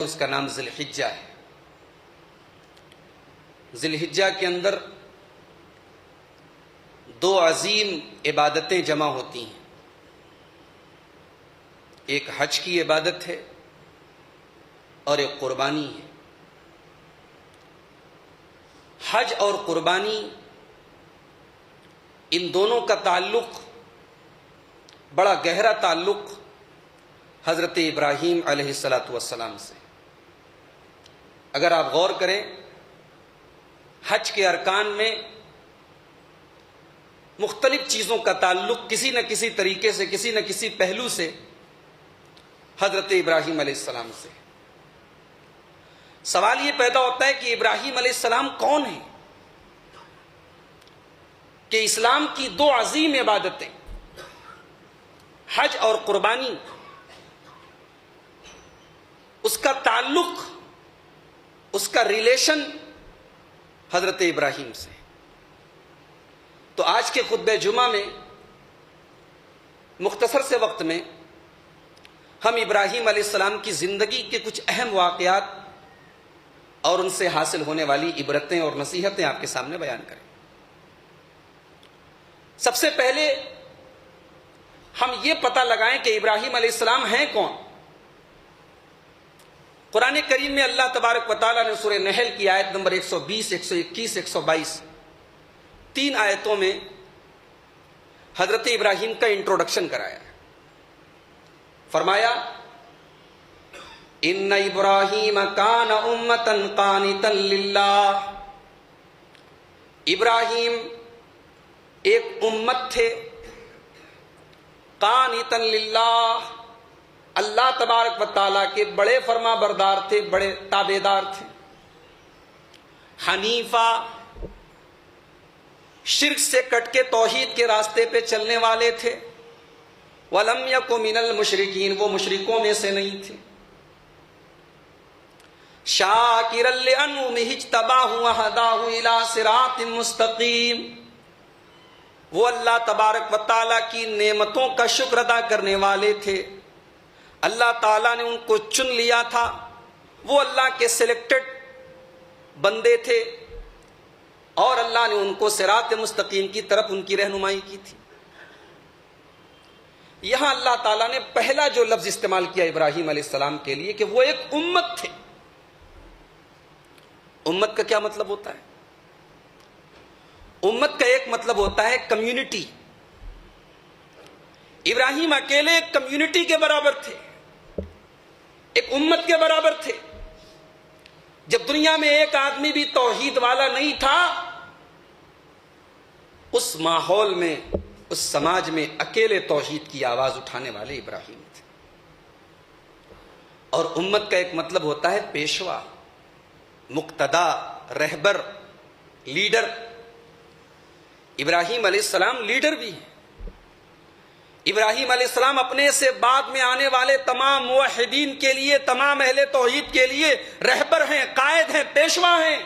اس کا نام ذی الحجہ ہے۔ ذی الحجہ کے اندر دو عظیم عبادتیں جمع ہوتی ہیں، ایک حج کی عبادت ہے اور ایک قربانی ہے۔ حج اور قربانی ان دونوں کا تعلق بڑا گہرا تعلق حضرت ابراہیم علیہ السلام سے۔ اگر آپ غور کریں، حج کے ارکان میں مختلف چیزوں کا تعلق کسی نہ کسی طریقے سے، کسی نہ کسی پہلو سے حضرت ابراہیم علیہ السلام سے۔ سوال یہ پیدا ہوتا ہے کہ ابراہیم علیہ السلام کون ہیں کہ اسلام کی دو عظیم عبادتیں حج اور قربانی، اس کا تعلق، اس کا ریلیشن حضرت ابراہیم سے۔ تو آج کے خطبہ جمعہ میں مختصر سے وقت میں ہم ابراہیم علیہ السلام کی زندگی کے کچھ اہم واقعات اور ان سے حاصل ہونے والی عبرتیں اور نصیحتیں آپ کے سامنے بیان کریں۔ سب سے پہلے ہم یہ پتہ لگائیں کہ ابراہیم علیہ السلام ہیں کون۔ قرآن کریم میں اللہ تبارک و تعالیٰ نے سورہ نحل کی آیت نمبر 120، 121، 122 تین آیتوں میں حضرت ابراہیم کا انٹروڈکشن کرایا ہے۔ فرمایا ان ابراہیم کان امۃ قانتا للہ، ابراہیم ایک امت تھے، قانتا للہ، اللہ تبارک و تعالیٰ کے بڑے فرما بردار تھے، بڑے تابع دار تھے، حنیفہ، شرک سے کٹ کے توحید کے راستے پہ چلنے والے تھے، وَلَمْ يَكُ مِنَ الْمُشْرِكِينَ، وہ مشرکوں میں سے نہیں تھے، شَاكِرًا لِأَنْعُمِهِ اجْتَبَاهُ وَهَدَاهُ إِلَىٰ صِرَاطٍ مُسْتَقِيمٍ، وہ اللہ تبارک و تعالیٰ کی نعمتوں کا شکر ادا کرنے والے تھے، اللہ تعالیٰ نے ان کو چن لیا تھا، وہ اللہ کے سلیکٹڈ بندے تھے اور اللہ نے ان کو صراط مستقیم کی طرف ان کی رہنمائی کی تھی۔ یہاں اللہ تعالیٰ نے پہلا جو لفظ استعمال کیا ابراہیم علیہ السلام کے لیے کہ وہ ایک امت تھے۔ امت کا کیا مطلب ہوتا ہے؟ امت کا ایک مطلب ہوتا ہے کمیونٹی۔ ابراہیم اکیلے ایک کمیونٹی کے برابر تھے، ایک امت کے برابر تھے۔ جب دنیا میں ایک آدمی بھی توحید والا نہیں تھا، اس ماحول میں، اس سماج میں اکیلے توحید کی آواز اٹھانے والے ابراہیم تھے۔ اور امت کا ایک مطلب ہوتا ہے پیشوا، مقتدا، رہبر، لیڈر۔ ابراہیم علیہ السلام لیڈر بھی ہیں۔ ابراہیم علیہ السلام اپنے سے بعد میں آنے والے تمام موحدین کے لیے، تمام اہل توحید کے لیے رہبر ہیں، قائد ہیں، پیشوا ہیں۔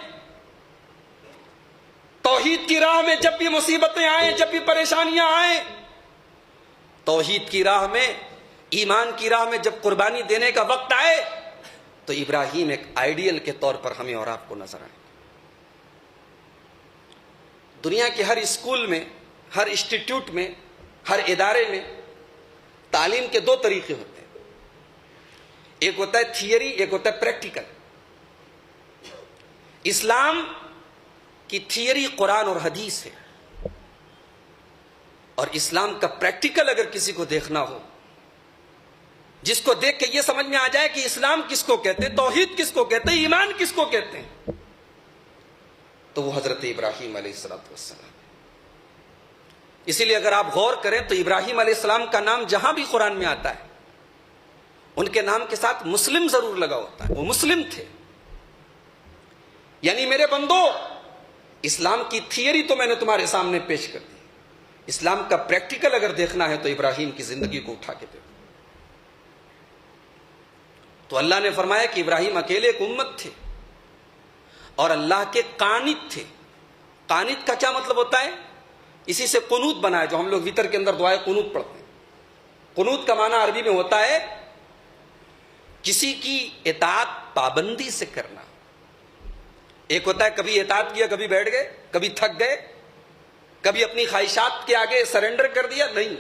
توحید کی راہ میں جب بھی مصیبتیں آئیں، جب بھی پریشانیاں آئیں، توحید کی راہ میں، ایمان کی راہ میں جب قربانی دینے کا وقت آئے تو ابراہیم ایک آئیڈیل کے طور پر ہمیں اور آپ کو نظر آئے۔ دنیا کے ہر اسکول میں، ہر انسٹیٹیوٹ میں، ہر ادارے میں تعلیم کے دو طریقے ہوتے ہیں، ایک ہوتا ہے تھیوری، ایک ہوتا ہے پریکٹیکل۔ اسلام کی تھیوری قرآن اور حدیث ہے، اور اسلام کا پریکٹیکل اگر کسی کو دیکھنا ہو، جس کو دیکھ کے یہ سمجھ میں آ جائے کہ اسلام کس کو کہتے ہیں، توحید کس کو کہتے ہیں، ایمان کس کو کہتے ہیں، تو وہ حضرت ابراہیم علیہ السلام۔ اسی لیے اگر آپ غور کریں تو ابراہیم علیہ السلام کا نام جہاں بھی قرآن میں آتا ہے، ان کے نام کے ساتھ مسلم ضرور لگا ہوتا ہے۔ وہ مسلم تھے، یعنی میرے بندو، اسلام کی تھیوری تو میں نے تمہارے سامنے پیش کر دی، اسلام کا پریکٹیکل اگر دیکھنا ہے تو ابراہیم کی زندگی کو اٹھا کے دیکھو۔ تو اللہ نے فرمایا کہ ابراہیم اکیلے ایک امت تھے اور اللہ کے قانت تھے۔ قانت کا کیا مطلب ہوتا ہے؟ اسی سے قنوت بنا ہے، جو ہم لوگ وتر کے اندر دعائے قنوت پڑھتے ہیں۔ قنوت کا معنی عربی میں ہوتا ہے کسی کی اطاعت پابندی سے کرنا. ایک ہوتا ہے کبھی اطاعت کیا کبھی بیٹھ گئے, کبھی تھک گئے, کبھی اپنی خواہشات کے آگے سرنڈر کر دیا. نہیں,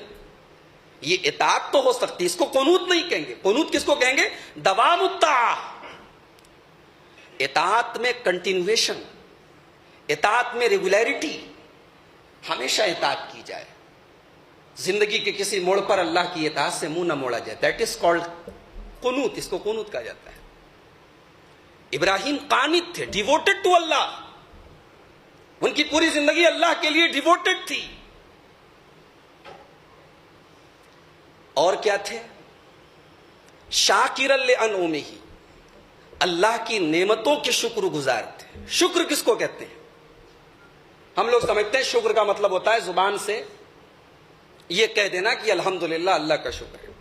یہ اطاعت تو ہو سکتی, اس کو قنوت نہیں کہیں گے. قنوت کس کو کہیں گے؟ دوام الطاعہ. اطاعت میں کنٹینویشن, اطاعت میں ریگولیرٹی, ہمیشہ اطاعت کی جائے. زندگی کے کسی موڑ پر اللہ کی اطاعت سے منہ نہ موڑا جائے. That is called قنوت. اس کو قنوت کہا جاتا ہے. ابراہیم قانت تھے, ڈیووٹڈ ٹو اللہ. ان کی پوری زندگی اللہ کے لیے ڈیووٹڈ تھی. اور کیا تھے؟ شاکرا لانعمہ, اللہ کی نعمتوں کے شکر گزار تھے. شکر کس کو کہتے ہیں؟ ہم لوگ سمجھتے ہیں شکر کا مطلب ہوتا ہے زبان سے یہ کہہ دینا کہ الحمدللہ اللہ کا شکر ہے.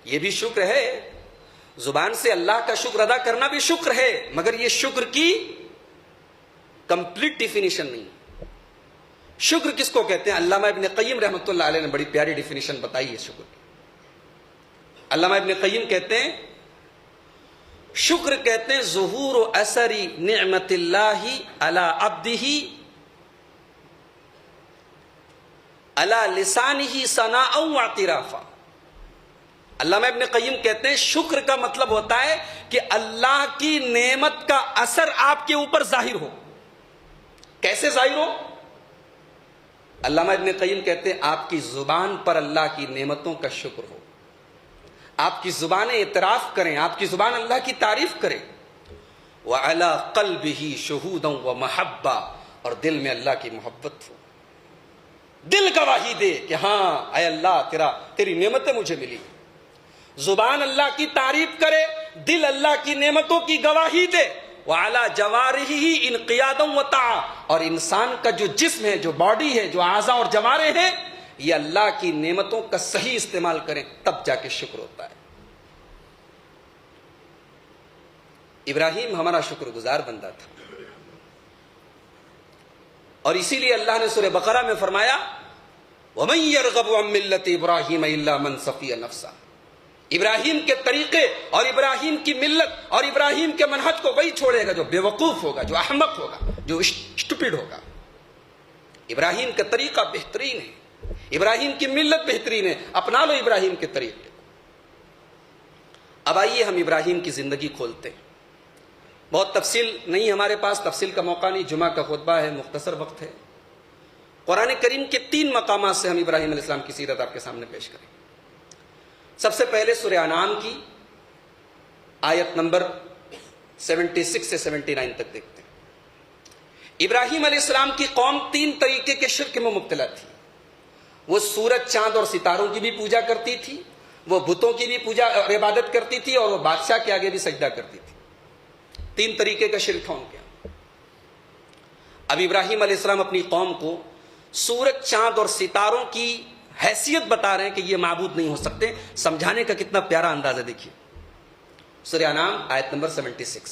یہ بھی شکر ہے, زبان سے اللہ کا شکر ادا کرنا بھی شکر ہے, مگر یہ شکر کی کمپلیٹ ڈیفینیشن نہیں. شکر کس کو کہتے ہیں؟ علامہ ابن قیم رحمۃ اللہ علیہ نے بڑی پیاری ڈیفینیشن بتائی ہے شکر کی. علامہ ابن قیم کہتے ہیں شکر کہتے ہیں ظہور و اثر نعمت اللہ علی عبدہ علی لسانہ ثناء و اعترافا. علامہ ابن قیم کہتے ہیں شکر کا مطلب ہوتا ہے کہ اللہ کی نعمت کا اثر آپ کے اوپر ظاہر ہو. کیسے ظاہر ہو؟ علامہ ابن قیم کہتے ہیں آپ کی زبان پر اللہ کی نعمتوں کا شکر ہو, آپ کی زبانیں اعتراف کریں, آپ کی زبان اللہ کی تعریف کرے. وَعَلَىٰ قَلْبِهِ شُهُودًا وَمَحَبَّةً, اور دل میں اللہ کی محبت ہو, دل گواہی دے کہ ہاں اے اللہ تیری نعمتیں مجھے ملی. زبان اللہ کی تعریف کرے, دل اللہ کی نعمتوں کی گواہی دے. وَعَلَىٰ جَوَارِحِهِ انْقِيَادًا وَطَاعَةً, اور انسان کا جو جسم ہے, جو باڈی ہے, جو اعضاء اور جوارح ہیں, یہ اللہ کی نعمتوں کا صحیح استعمال کریں, تب جا کے شکر ہوتا ہے. ابراہیم ہمارا شکر گزار بندہ تھا, اور اسی لیے اللہ نے سورہ بقرہ میں فرمایا وَمَن يَرْغَبُ عَن مِّلَّةِ إِبْرَاهِيمَ إِلَّا مَن سَفِيَ نَفْسَهُ. ابراہیم کے طریقے اور ابراہیم کی ملت اور ابراہیم کے منہج کو وہی چھوڑے گا جو بے وقوف ہوگا, جو احمق ہوگا, جو اسٹوپڈ ہوگا. ابراہیم کا طریقہ بہترین ہے, ابراہیم کی ملت بہترین ہے, اپنا لو ابراہیم کے طریقے. اب آئیے ہم ابراہیم کی زندگی کھولتے ہیں. بہت تفصیل نہیں ہمارے پاس, تفصیل کا موقع نہیں, جمعہ کا خطبہ ہے, مختصر وقت ہے. قرآن کریم کے 3 مقامات سے ہم ابراہیم علیہ السلام کی سیرت آپ کے سامنے پیش کریں. سب سے پہلے سورہ انعام کی آیت نمبر 76 سے 79 تک دیکھتے ہیں. ابراہیم علیہ السلام کی قوم 3 طریقے کے شرک میں مبتلا تھی. وہ سورج, چاند اور ستاروں کی بھی پوجا کرتی تھی, وہ بتوں کی بھی پوجا اور عبادت کرتی تھی, اور وہ بادشاہ کے آگے بھی سجدہ کرتی تھی. 3 طریقے کا شرک تھا ان کے. اب ابراہیم علیہ السلام اپنی قوم کو سورج, چاند اور ستاروں کی حیثیت بتا رہے ہیں کہ یہ معبود نہیں ہو سکتے. سمجھانے کا کتنا پیارا انداز ہے, دیکھیے سورہ انعام آیت نمبر 76.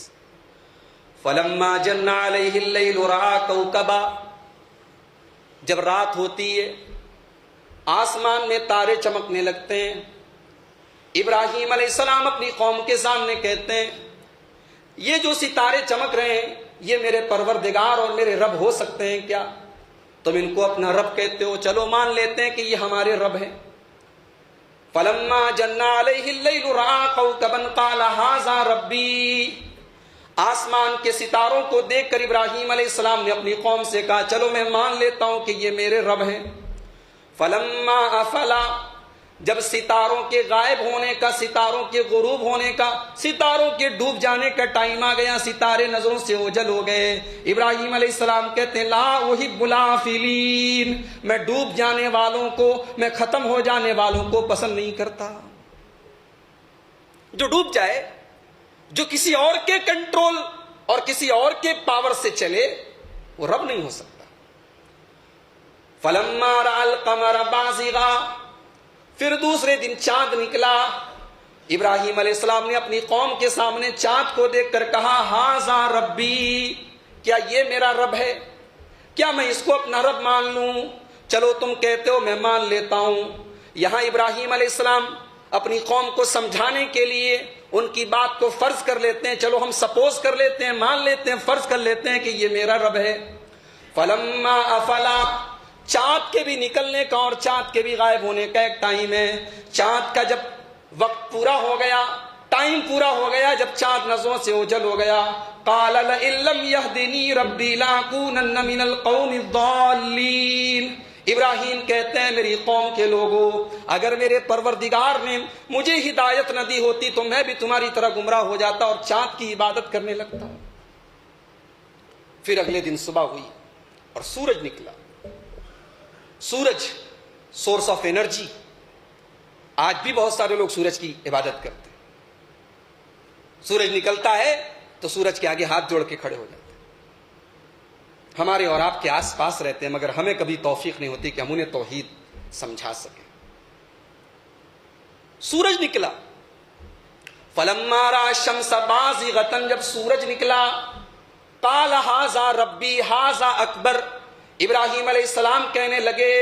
فَلَمَّا جَنَّ عَلَيْهِ اللَّيْلُ رَأَىٰ كَوْكَبًا, جب رات ہوتی ہے آسمان میں تارے چمکنے لگتے ہیں. ابراہیم علیہ السلام اپنی قوم کے سامنے کہتے ہیں یہ جو ستارے چمک رہے ہیں یہ میرے پروردگار اور میرے رب ہو سکتے ہیں کیا؟ تم ان کو اپنا رب کہتے ہو, چلو مان لیتے ہیں کہ یہ ہمارے رب ہیں. فَلَمَّا جَنَّ عَلَيْهِ اللَّيْلُ رَأَىٰ كَوْكَبًا قَالَ هَٰذَا رَبِّي. آسمان کے ستاروں کو دیکھ کر ابراہیم علیہ السلام نے اپنی قوم سے کہا چلو میں مان لیتا ہوں کہ یہ میرے رب ہیں. فَلَمَّا أَفَلَ, جب ستاروں کے غائب ہونے کا, ستاروں کے غروب ہونے کا, ستاروں کے ڈوب جانے کا ٹائم آ گیا, ستارے نظروں سے اوجھل ہو گئے. ابراہیم علیہ السلام کہتے ہیں لا احب الآفلین, میں ڈوب جانے والوں کو, میں ختم ہو جانے والوں کو پسند نہیں کرتا. جو ڈوب جائے, جو کسی اور کے کنٹرول اور کسی اور کے پاور سے چلے, وہ رب نہیں ہو سکتا. فَلَمَّا رَأَى الْقَمَرَ بَازِغًا, پھر دوسرے دن چاند نکلا. ابراہیم علیہ السلام نے اپنی قوم کے سامنے چاند کو دیکھ کر کہا ہاذا ربی, کیا یہ میرا رب ہے؟ کیا میں اس کو اپنا رب مان لوں؟ چلو تم کہتے ہو میں مان لیتا ہوں. یہاں ابراہیم علیہ السلام اپنی قوم کو سمجھانے کے لیے ان کی بات کو فرض کر لیتے ہیں، چلو ہم سپوز کر لیتے ہیں، مان لیتے ہیں، فرض کر لیتے ہیں کہ یہ میرا رب ہے۔ فلما افلا، چاند کے بھی نکلنے کا اور چاند کے بھی غائب ہونے کا ایک ٹائم ہے۔ چاند کا جب وقت پورا ہو گیا، ٹائم پورا ہو گیا، جب چاند نظروں سے اوجھل ہو گیا، قال لئن لم يهدني ربي لأكونن من القوم الضالين۔ ابراہیم کہتے ہیں میری قوم کے لوگوں، اگر میرے پروردگار نے مجھے ہدایت نہ دی ہوتی تو میں بھی تمہاری طرح گمراہ ہو جاتا اور چاند کی عبادت کرنے لگتا۔ پھر اگلے دن صبح ہوئی اور سورج نکلا۔ سورج سورس آف انرجی، آج بھی بہت سارے لوگ سورج کی عبادت کرتے ہیں۔ سورج نکلتا ہے تو سورج کے آگے ہاتھ جوڑ کے کھڑے ہو جاتے ہیں۔ ہمارے اور آپ کے آس پاس رہتے ہیں، مگر ہمیں کبھی توفیق نہیں ہوتی کہ ہم انہیں توحید سمجھا سکیں۔ سورج نکلا، فلما رأى الشمس بازغة، جب سورج نکلا، قال ھذا ربی ھذا اکبر، ابراہیم علیہ السلام کہنے لگے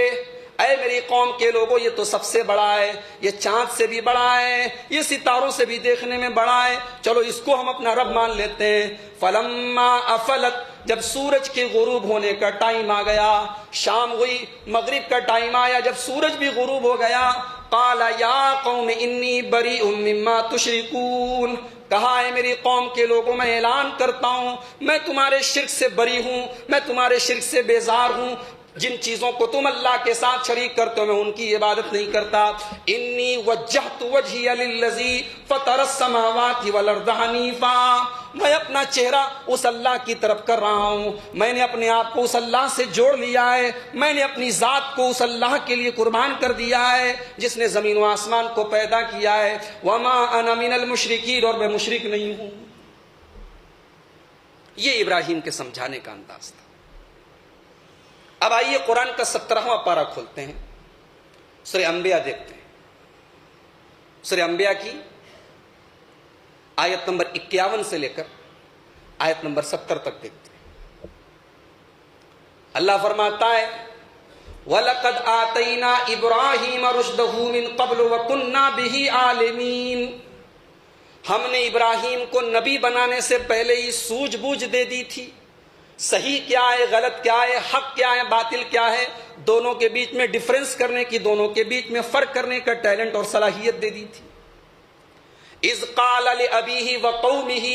اے میری قوم کے لوگوں، یہ تو سب سے بڑا ہے، یہ چاند سے بھی بڑا ہے، یہ ستاروں سے بھی دیکھنے میں بڑا ہے، چلو اس کو ہم اپنا رب مان لیتے ہیں۔ فلما افلت، جب سورج کے غروب ہونے کا ٹائم آ گیا، شام ہوئی، مغرب کا ٹائم آیا، جب سورج بھی غروب ہو گیا، قال یا قوم انی بریء مما تشرکون، کہا ہے میری قوم کے لوگوں میں اعلان کرتا ہوں میں تمہارے شرک سے بری ہوں، میں تمہارے شرک سے بیزار ہوں، جن چیزوں کو تم اللہ کے ساتھ شریک کرتے ہو میں ان کی عبادت نہیں کرتا۔ انی وجہت وجہی للذی فطر السماوات والارض حنیفا، میں اپنا چہرہ اس اللہ کی طرف کر رہا ہوں، میں نے اپنے آپ کو اس اللہ سے جوڑ لیا ہے، میں نے اپنی ذات کو اس اللہ کے لیے قربان کر دیا ہے جس نے زمین و آسمان کو پیدا کیا ہے۔ وما انا من المشرکین، اور میں مشرک نہیں ہوں۔ یہ ابراہیم کے سمجھانے کا انداز تھا۔ اب آئیے قرآن کا 17واں پارہ کھولتے ہیں، سورہ انبیاء دیکھتے ہیں۔ سورہ انبیاء کی آیت نمبر 51 سے لے کر آیت نمبر 70 تک دیکھتے ہیں۔ اللہ فرماتا ہے وَلَقَدْ آتَيْنَا إِبْرَاهِيمَ رُشْدَهُ مِنْ قَبْلُ وَكُنَّا بِهِ عَالِمِينَ، ہم نے ابراہیم کو نبی بنانے سے پہلے ہی سوجھ بوجھ دے دی تھی، صحیح کیا ہے، غلط کیا ہے، حق کیا ہے، باطل کیا ہے، دونوں کے بیچ میں ڈیفرنس کرنے کی، دونوں کے بیچ میں فرق کرنے کا ٹیلنٹ اور صلاحیت دے دی تھی۔ اذ قال لأبیہ وقومہ،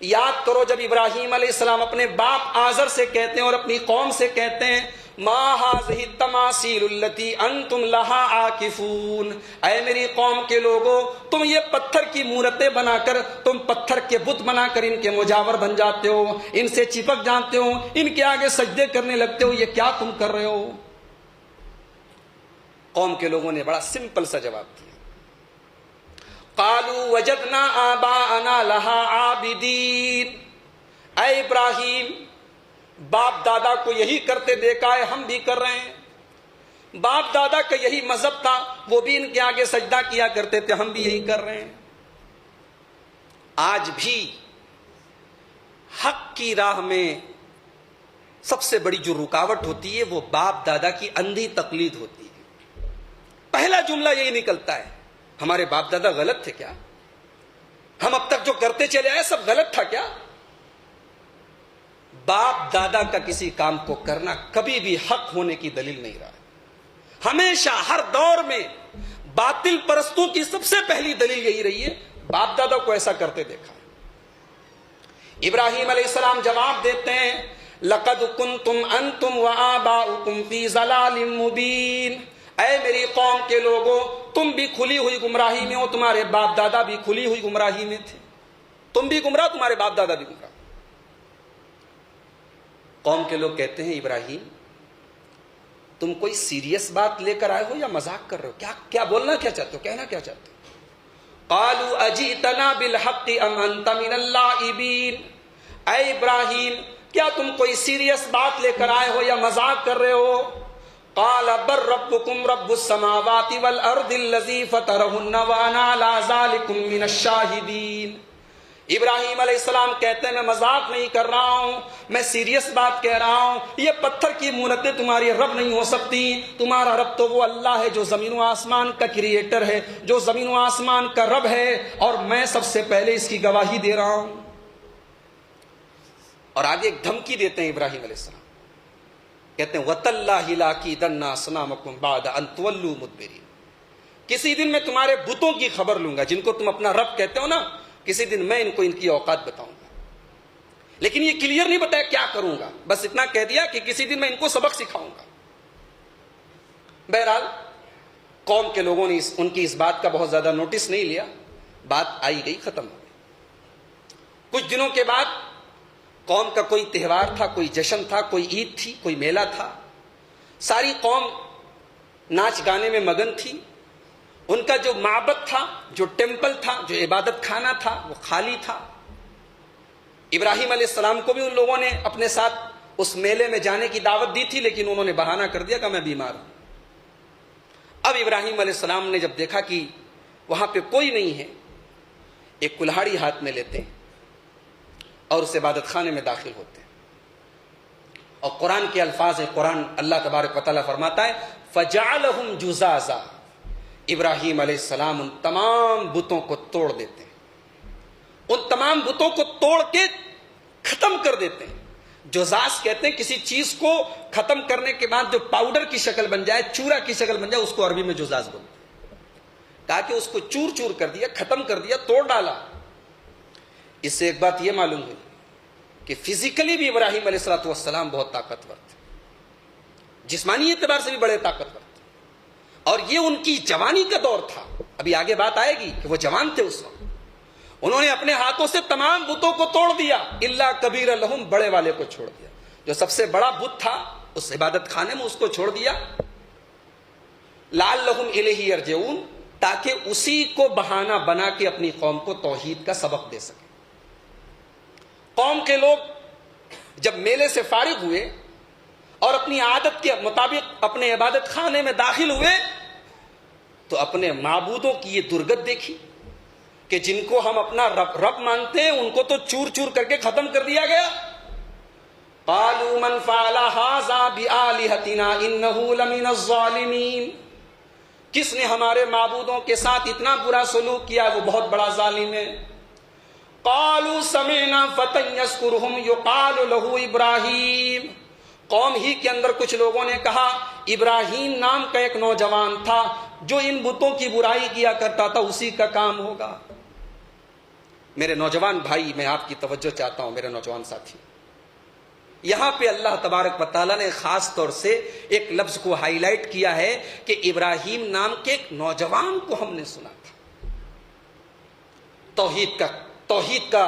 یاد کرو جب ابراہیم علیہ السلام اپنے باپ آزر سے کہتے ہیں اور اپنی قوم سے کہتے ہیں ما ھذہ التماثیل التی انتم لہا عاکفون، اے میری قوم کے لوگوں تم یہ پتھر کی مورتیں بنا کر، تم پتھر کے بت بنا کر ان کے مجاور بن جاتے ہو، ان سے چپک جاتے ہو، ان کے آگے سجدے کرنے لگتے ہو، یہ کیا تم کر رہے ہو؟ قوم کے لوگوں نے بڑا سمپل سا جواب دیا، قالوا وجدنا آباءنا لها عابدین، اے ابراہیم باپ دادا کو یہی کرتے دیکھا ہے، ہم بھی کر رہے ہیں، باپ دادا کا یہی مذہب تھا، وہ بھی ان کے آگے سجدہ کیا کرتے تھے، ہم بھی یہی کر رہے ہیں۔ آج بھی حق کی راہ میں سب سے بڑی جو رکاوٹ ہوتی ہے وہ باپ دادا کی اندھی تقلید ہوتی ہے۔ پہلا جملہ یہی نکلتا ہے ہمارے باپ دادا غلط تھے کیا؟ ہم اب تک جو کرتے چلے آئے سب غلط تھا کیا؟ باپ دادا کا کسی کام کو کرنا کبھی بھی حق ہونے کی دلیل نہیں رہا۔ ہمیشہ ہر دور میں باطل پرستوں کی سب سے پہلی دلیل یہی رہی ہے، باپ دادا کو ایسا کرتے دیکھا۔ ابراہیم علیہ السلام جواب دیتے ہیں لَقَدْ كُنْتُمْ أَنْتُمْ وَآبَاؤُكُمْ فِي ضَلَالٍ مُبِينٍ، اے میری قوم کے لوگوں تم بھی کھلی ہوئی گمراہی میں ہو، تمہارے باپ دادا بھی کھلی ہوئی گمراہی میں تھے، تم بھی گمراہ، تمہارے باپ دادا بھی گمراہ۔ قوم کے لوگ کہتے ہیں ابراہیم تم کوئی سیریس بات لے کر آئے ہو یا مذاق کر رہے ہو؟ کیا بولنا کیا چاہتے ہو، کہنا کیا چاہتے ہو؟ قالوا اجئتنا بالحق ام انت من اللاعبین، اے ابراہیم کیا تم کوئی سیریس بات لے کر آئے ہو یا مذاق کر رہے ہو؟ قال بل ربکم رب السماوات والارض الذی فطرہن وانا علی ذلکم من الشاہدین، ابراہیم علیہ السلام کہتے ہیں میں مذاق نہیں کر رہا ہوں، میں سیریس بات کہہ رہا ہوں، یہ پتھر کی مورتیں تمہاری رب نہیں ہو سکتی، تمہارا رب تو وہ اللہ ہے جو زمین و آسمان کا کریٹر ہے، جو زمین و آسمان کا رب ہے، اور میں سب سے پہلے اس کی گواہی دے رہا ہوں۔ اور آگے ایک دھمکی دیتے ہیں ابراہیم علیہ السلام، کہتے ہیں وَتَاللَّهِ لَأَكِيدَنَّ أَصْنَامَكُمْ بَعْدَ أَن تُوَلُّوا مُدْبِرِينَ، کسی دن میں تمہارے بتوں کی خبر لوں گا، جن کو تم اپنا رب کہتے ہو نا، کسی دن میں ان کو ان کی اوقات بتاؤں گا، لیکن یہ کلیئر نہیں بتایا کیا کروں گا، بس اتنا کہہ دیا کہ کسی دن میں ان کو سبق سکھاؤں گا۔ بہرحال قوم کے لوگوں نے ان کی اس بات کا بہت زیادہ نوٹس نہیں لیا، بات آئی گئی ختم ہو گئی۔ کچھ دنوں کے بعد قوم کا کوئی تہوار تھا، کوئی جشن تھا، کوئی عید تھی، کوئی میلہ تھا، ساری قوم ناچ گانے میں مگن تھی، ان کا جو معبد تھا، جو ٹیمپل تھا، جو عبادت خانہ تھا، وہ خالی تھا۔ ابراہیم علیہ السلام کو بھی ان لوگوں نے اپنے ساتھ اس میلے میں جانے کی دعوت دی تھی، لیکن انہوں نے بہانہ کر دیا کہ میں بیمار ہوں۔ اب ابراہیم علیہ السلام نے جب دیکھا کہ وہاں پہ کوئی نہیں ہے، ایک کلہاڑی ہاتھ میں لیتے ہیں اور اس عبادت خانے میں داخل ہوتے ہیں، اور قرآن کے الفاظ ہیں، قرآن اللہ تبارک و تعالیٰ فرماتا ہے فَجَعَلَهُمْ جُزَازًا، ابراہیم علیہ السلام ان تمام بتوں کو توڑ دیتے ہیں، ان تمام بتوں کو توڑ کے ختم کر دیتے ہیں۔ جزاز کہتے ہیں کسی چیز کو ختم کرنے کے بعد جو پاؤڈر کی شکل بن جائے، چورا کی شکل بن جائے، اس کو عربی میں جزاز بولتے ہیں۔ کہا کہ اس کو چور چور کر دیا، ختم کر دیا، توڑ ڈالا۔ اس سے ایک بات یہ معلوم ہوئی کہ فزیکلی بھی ابراہیم علیہ السلام بہت طاقتور تھے، جسمانی اعتبار سے بھی بڑے طاقتور تھے، اور یہ ان کی جوانی کا دور تھا۔ ابھی آگے بات آئے گی کہ وہ جوان تھے اس وقت۔ انہوں نے اپنے ہاتھوں سے تمام بتوں کو توڑ دیا، الا کبیر لہم، بڑے والے کو چھوڑ دیا، جو سب سے بڑا بت تھا اس عبادت خانے میں، اس کو چھوڑ دیا۔ لعلہم الیہ یرجعون، تاکہ اسی کو بہانہ بنا کے اپنی قوم کو توحید کا سبق دے سکے۔ قوم کے لوگ جب میلے سے فارغ ہوئے اور اپنی عادت کے مطابق اپنے عبادت خانے میں داخل ہوئے، تو اپنے معبودوں کی یہ درگت دیکھی کہ جن کو ہم اپنا رب مانتے ہیں ان کو تو چور چور کر کے ختم کر دیا گیا۔ قالوا من فعل هذا بآلهتنا انه لمن الظالمین، کس نے ہمارے معبودوں کے ساتھ اتنا برا سلوک کیا، وہ بہت بڑا ظالم ہے۔ قالوا سمعنا فتى يذكرهم يقال له ابراہیم، قوم ہی کے اندر کچھ لوگوں نے کہا ابراہیم نام کا ایک نوجوان تھا جو ان بتوں کی برائی کیا کرتا تھا، اسی کا کام ہوگا۔ میرے نوجوان بھائی، میں آپ کی توجہ چاہتا ہوں، میرے نوجوان ساتھی، یہاں پہ اللہ تبارک و تعالیٰ نے خاص طور سے ایک لفظ کو ہائی لائٹ کیا ہے کہ ابراہیم نام کے ایک نوجوان کو ہم نے سنا تھا۔ توحید کا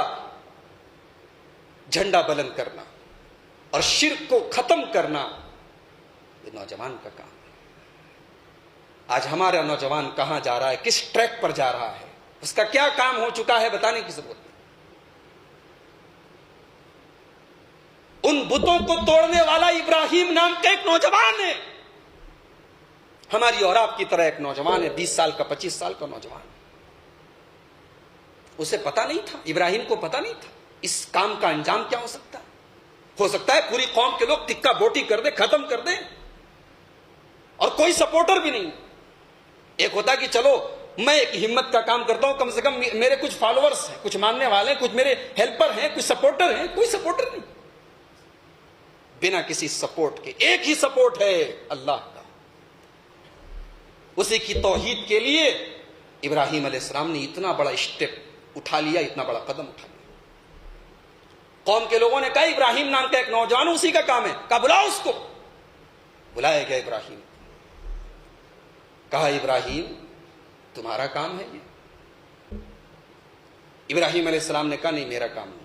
جھنڈا بلند کرنا اور شرک کو ختم کرنا، یہ نوجوان کا کام ہے۔ آج ہمارا نوجوان کہاں جا رہا ہے، کس ٹریک پر جا رہا ہے، اس کا کیا کام ہو چکا ہے، بتانے کی ضرورت نہیں۔ ان بتوں کو توڑنے والا ابراہیم نام کا ایک نوجوان ہے، ہماری اور آپ کی طرح ایک نوجوان ہے، 20 سال کا 25 سال کا نوجوان۔ اسے پتا نہیں تھا، ابراہیم کو پتا نہیں تھا اس کام کا انجام کیا ہو سکتا ہے پوری قوم کے لوگ ٹکا بوٹی کر دے، ختم کر دیں، اور کوئی سپورٹر بھی نہیں۔ ایک ہوتا کہ چلو میں ایک ہمت کا کام کرتا ہوں، کم سے کم میرے کچھ فالوورز ہیں، کچھ ماننے والے ہیں، کچھ میرے ہیلپر ہیں، کچھ سپورٹر ہیں، کوئی سپورٹر نہیں۔ بنا کسی سپورٹ کے ایک ہی سپورٹ ہے، اللہ کا، اسی کی توحید کے لیے ابراہیم علیہ السلام نے اتنا بڑا اسٹیپ اٹھا لیا، اتنا بڑا قدم اٹھا لیا۔ قوم کے لوگوں نے کہا ابراہیم نام کا ایک نوجوان، اسی کا کام ہے، کہا بلاؤ اس کو۔ بلایا گیا ابراہیم، کہا ابراہیم تمہارا کام ہے یہ؟ ابراہیم علیہ السلام نے کہا نہیں، میرا کام نہیں،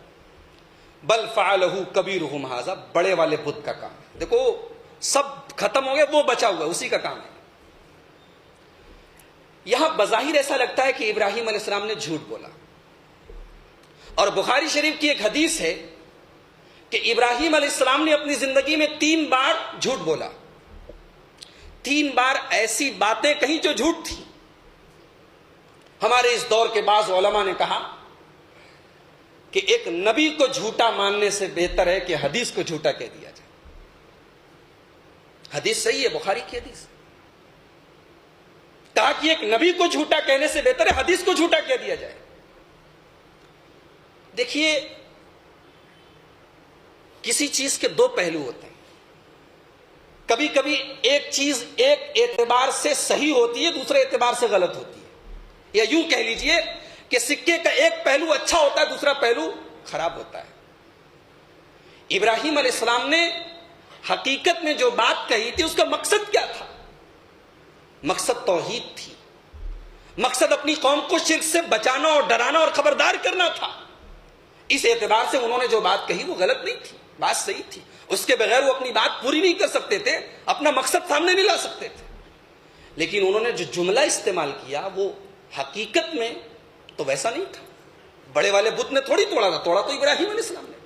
بل فعلہ کبیرہم ھذا، بڑے والے بت کا کام ہے۔ دیکھو سب ختم ہو گئے، وہ بچا ہوا ہے، اسی کا کام ہے۔ یہاں بظاہر ایسا لگتا ہے کہ ابراہیم علیہ السلام نے جھوٹ بولا، اور بخاری شریف کی ایک حدیث ہے کہ ابراہیم علیہ السلام نے اپنی زندگی میں 3 بار جھوٹ بولا، 3 بار ایسی باتیں کہیں جو جھوٹ تھی۔ ہمارے اس دور کے بعض علماء نے کہا کہ ایک نبی کو جھوٹا ماننے سے بہتر ہے کہ حدیث کو جھوٹا کہہ دیا جائے. حدیث صحیح ہے، بخاری کی حدیث. کہا کہ ایک نبی کو جھوٹا کہنے سے بہتر ہے حدیث کو جھوٹا کہہ دیا جائے. دیکھیے، کسی چیز کے دو پہلو ہوتے ہیں. کبھی کبھی ایک چیز ایک اعتبار سے صحیح ہوتی ہے، دوسرے اعتبار سے غلط ہوتی ہے. یا یوں کہہ لیجئے کہ سکے کا ایک پہلو اچھا ہوتا ہے، دوسرا پہلو خراب ہوتا ہے. ابراہیم علیہ السلام نے حقیقت میں جو بات کہی تھی اس کا مقصد کیا تھا؟ مقصد توحید تھی. مقصد اپنی قوم کو شرک سے بچانا اور ڈرانا اور خبردار کرنا تھا. اس اعتبار سے انہوں نے جو بات کہی وہ غلط نہیں تھی، بات صحیح تھی. اس کے بغیر وہ اپنی بات پوری نہیں کر سکتے تھے، اپنا مقصد سامنے نہیں لا سکتے تھے. لیکن انہوں نے جو جملہ استعمال کیا وہ حقیقت میں تو ویسا نہیں تھا. بڑے والے بت نے تھوڑی توڑا تھا، توڑا تو ابراہیم علیہ السلام نے.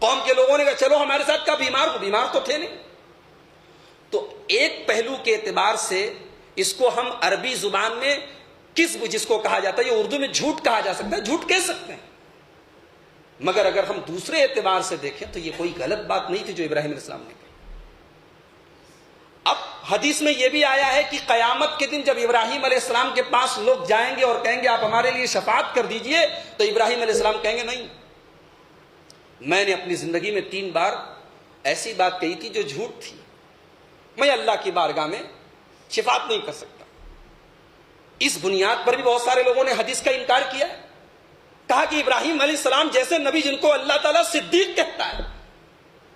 قوم کے لوگوں نے کہا چلو ہمارے ساتھ کا بیمار کو، بیمار تو تھے نہیں. تو ایک پہلو کے اعتبار سے اس کو ہم عربی زبان میں کذب جس کو کہا جاتا ہے، یہ اردو میں جھوٹ کہا جا سکتا ہے، جھوٹ کہہ سکتے ہیں. مگر اگر ہم دوسرے اعتبار سے دیکھیں تو یہ کوئی غلط بات نہیں تھی جو ابراہیم علیہ السلام نے کہی. اب حدیث میں یہ بھی آیا ہے کہ قیامت کے دن جب ابراہیم علیہ السلام کے پاس لوگ جائیں گے اور کہیں گے آپ ہمارے لیے شفاعت کر دیجئے، تو ابراہیم علیہ السلام کہیں گے نہیں، میں نے اپنی زندگی میں 3 بار ایسی بات کہی تھی جو جھوٹ تھی، میں اللہ کی بارگاہ میں شفاعت نہیں کر سکتا. اس بنیاد پر بھی بہت سارے لوگوں نے حدیث کا انکار کیا ہے. کہا کہ ابراہیم علیہ السلام جیسے نبی جن کو اللہ تعالیٰ صدیق کہتا ہے،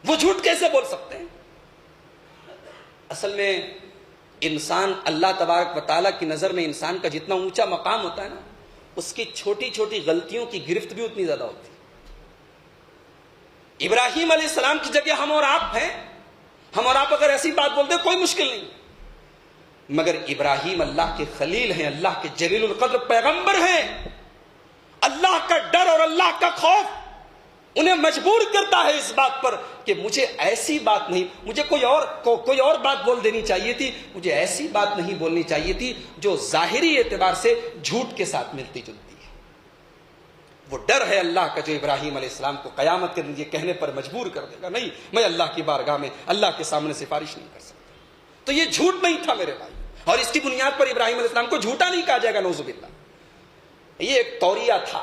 وہ جھوٹ کیسے بول سکتے ہیں؟ اصل میں انسان اللہ تبارک و تعالیٰ کی نظر میں انسان کا جتنا اونچا مقام ہوتا ہے نا، اس کی چھوٹی چھوٹی غلطیوں کی گرفت بھی اتنی زیادہ ہوتی ہے. ابراہیم علیہ السلام کی جگہ ہم اور آپ ہیں. ہم اور آپ اگر ایسی بات بولتے کوئی مشکل نہیں، مگر ابراہیم اللہ کے خلیل ہیں، اللہ کے جلیل القدر پیغمبر ہیں. اللہ کا ڈر اور اللہ کا خوف انہیں مجبور کرتا ہے اس بات پر کہ مجھے ایسی بات نہیں، مجھے کوئی اور بات بول دینی چاہیے تھی، مجھے ایسی بات نہیں بولنی چاہیے تھی جو ظاہری اعتبار سے جھوٹ کے ساتھ ملتی جلتی ہے. وہ ڈر ہے اللہ کا جو ابراہیم علیہ السلام کو قیامت کے دن یہ کہنے پر مجبور کر دے گا نہیں، میں اللہ کی بارگاہ میں اللہ کے سامنے سفارش نہیں کر سکتا. تو یہ جھوٹ نہیں تھا میرے بھائی، اور اس کی بنیاد پر ابراہیم علیہ السلام کو جھوٹا نہیں کہا جائے گا، نعوذ باللہ. یہ ایک طوریہ تھا،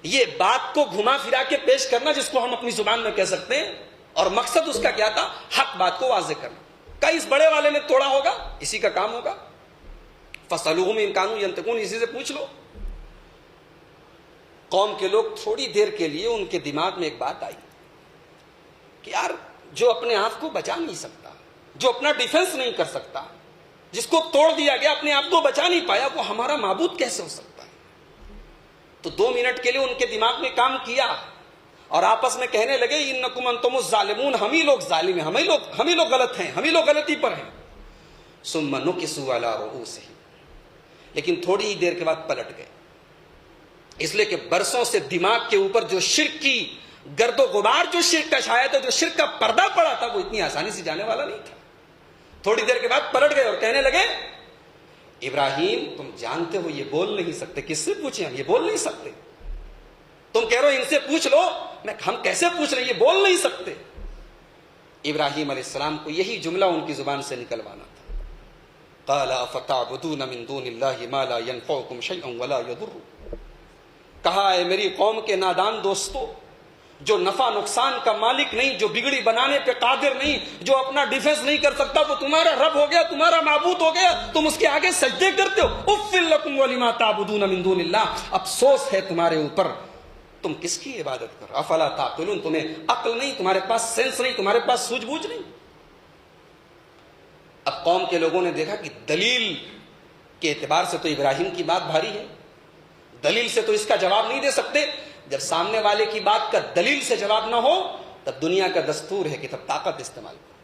یہ بات کو گھما پھرا کے پیش کرنا جس کو ہم اپنی زبان میں کہہ سکتے ہیں، اور مقصد اس کا کیا تھا؟ حق بات کو واضح کرنا. کہیں اس بڑے والے نے توڑا ہوگا، اسی کا کام ہوگا. فَاسْأَلُوهُمْ إِنْ كَانُوا يَنْطِقُونَ، اسی سے پوچھ لو. قوم کے لوگ تھوڑی دیر کے لیے ان کے دماغ میں ایک بات آئی کہ یار جو اپنے آپ کو بچا نہیں سکتا، جو اپنا ڈیفنس نہیں کر سکتا، جس کو توڑ دیا گیا، اپنے آپ کو بچا نہیں پایا، وہ ہمارا معبود کیسے ہو سکتا ہے؟ تو 2 منٹ کے لیے ان کے دماغ میں کام کیا اور آپس میں کہنے لگے انکم انتم الظالمون، ہم ہی لوگ ظالم ہیں، ہم ہی لوگ غلط ہیں، ہم ہی لوگ غلطی پر ہیں. ثم نکسوا علی رؤوسہم، لیکن تھوڑی ہی دیر کے بعد پلٹ گئے، اس لیے کہ برسوں سے دماغ کے اوپر جو شرک کی گرد و غبار، جو شرک کا چھایا تھا، جو شرک کا پردہ پڑا تھا، وہ اتنی آسانی سے جانے والا نہیں تھا. تھوڑی دیر کے بعد پلٹ گئے اور کہنے لگے ابراہیم تم جانتے ہو یہ بول نہیں سکتے، کس سے پوچھیں ہم؟ یہ بول نہیں سکتے. تم کہہ رہے ہو ان سے پوچھ لو، ہم کیسے پوچھ رہے ہیں؟ یہ بول نہیں سکتے. ابراہیم علیہ السلام کو یہی جملہ ان کی زبان سے نکلوانا تھا. قال افتعبدون من دون اللہ ما لا ينفعکم شیئا ولا یضرکم. کہا ہے میری قوم کے نادان دوستو، جو نفع نقصان کا مالک نہیں، جو بگڑی بنانے پہ قادر نہیں، جو اپنا ڈیفنس نہیں کر سکتا، وہ تمہارا رب ہو گیا، تمہارا معبود ہو گیا، تم اس کے آگے سجدے کرتے ہو. اف لکم ولما تعبدون من دون اللہ، افسوس ہے تمہارے اوپر، تم کس کی عبادت کر؟ افلا تعقلون، تمہیں عقل نہیں، تمہارے پاس سینس نہیں، تمہارے پاس سوجھ بوجھ نہیں. اب قوم کے لوگوں نے دیکھا کہ دلیل کے اعتبار سے تو ابراہیم کی بات بھاری ہے، دلیل سے تو اس کا جواب نہیں دے سکتے. جب سامنے والے کی بات کا دلیل سے جواب نہ ہو تب دنیا کا دستور ہے کہ تب طاقت استعمال کرو.